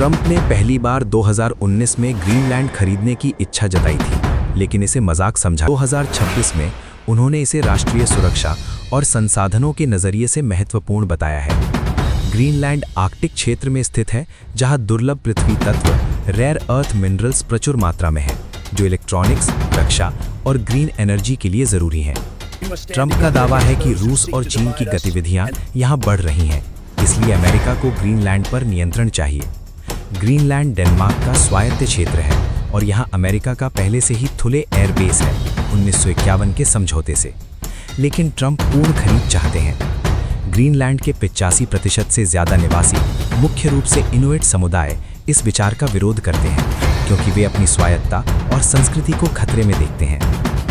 Trump ने पहली बार 2019 में ग्रीनलैंड खरीदने की इच्छा जताई थी, लेकिन इसे मजाक समझा। 2026 में उन्होंने इसे राष्ट्रीय सुरक्षा और संसाधनों के नजरिए से महत्वपूर्ण बताया है। ग्रीनलैंड आर्कटिक क्षेत्र में स्थित है, जहां दुर्लभ पृथ्वी तत्व रेयर अर्थ मिनरल्स प्रचुर मात्रा में हैं, जो इलेक्ट्रॉनिक्स, रक्षा और ग्रीन एनर्जी के लिए जरूरी हैं। ट्रंप का दावा है कि रूस और चीन की गतिविधियां यहां बढ़ रही हैं, इसलिए अमेरिका को ग्रीनलैंड पर नियंत्रण चाहिए। ग्रीनलैंड डेनमार्क का स्वायत्त क्षेत्र है और यहां अमेरिका का पहले से ही खुले एयरबेस है 1951 के समझौते से, लेकिन ट्रंप पूर्ण खरीद चाहते हैं। ग्रीनलैंड के 85% से ज्यादा निवासी, मुख्य रूप से इनुइट समुदाय, इस विचार का विरोध करते हैं क्योंकि वे अपनी स्वायत्तता और संस्कृति को खतरे में देखते हैं।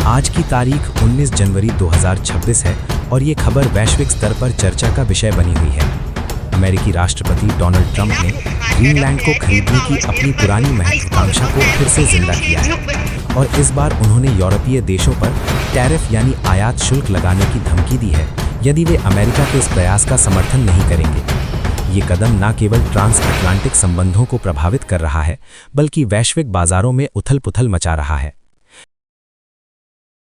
आज की तारीख 19 जनवरी 2026 है और ये खबर वैश्विक स्तर पर चर्चा का विषय बनी हुई है। अमेरिकी राष्ट्रपति डोनाल्ड ट्रंप ने ग्रीनलैंड को खरीदने की अपनी पुरानी महत्वाकांक्षा को फिर से जिंदा किया है और इस बार उन्होंने यूरोपीय देशों पर टैरिफ यानी आयात शुल्क लगाने की धमकी दी है यदि वे अमेरिका के इस प्रयास का समर्थन नहीं करेंगे। ये कदम न केवल ट्रांस अटलांटिक संबंधों को प्रभावित कर रहा है, बल्कि वैश्विक बाजारों में उथल-पुथल मचा रहा है,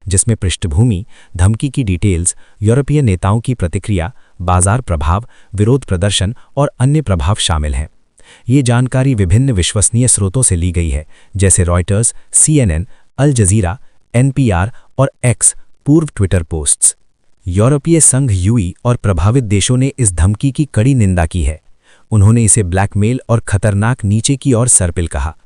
जिसमें पृष्ठभूमि, धमकी की डिटेल्स, यूरोपीय नेताओं की प्रतिक्रिया, बाजार प्रभाव, विरोध प्रदर्शन और अन्य प्रभाव शामिल हैं। ये जानकारी विभिन्न विश्वसनीय स्रोतों से ली गई है, जैसे रॉयटर्स, CNN, अल जजीरा, NPR और X पूर्व ट्विटर पोस्ट्स। यूरोपीय संघ EU और प्रभावित देशों ने इस धमकी की कड़ी निंदा की है। उन्होंने इसे ब्लैकमेल और खतरनाक नीचे की ओर सर्पिल कहा।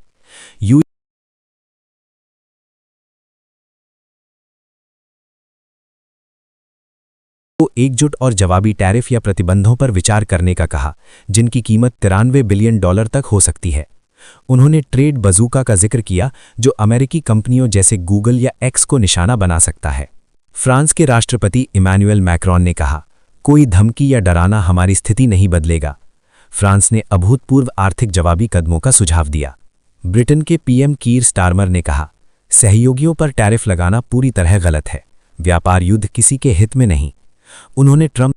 को एकजुट और जवाबी टैरिफ या प्रतिबंधों पर विचार करने का कहा, जिनकी कीमत $93 बिलियन तक हो सकती है। उन्होंने ट्रेड बजूका का जिक्र किया, जो अमेरिकी कंपनियों जैसे गूगल या X को निशाना बना सकता है। फ्रांस के राष्ट्रपति इमैनुअल मैक्रोन ने कहा, कोई धमकी या डराना हमारी स्थिति नहीं बदलेगा। फ्रांस ने अभूतपूर्व आर्थिक जवाबी कदमों का सुझाव दिया। ब्रिटेन के PM कीर स्टारमर ने कहा, सहयोगियों पर टैरिफ लगाना पूरी तरह गलत है। व्यापार युद्ध किसी के हित में नहीं। उन्होंने ट्रंप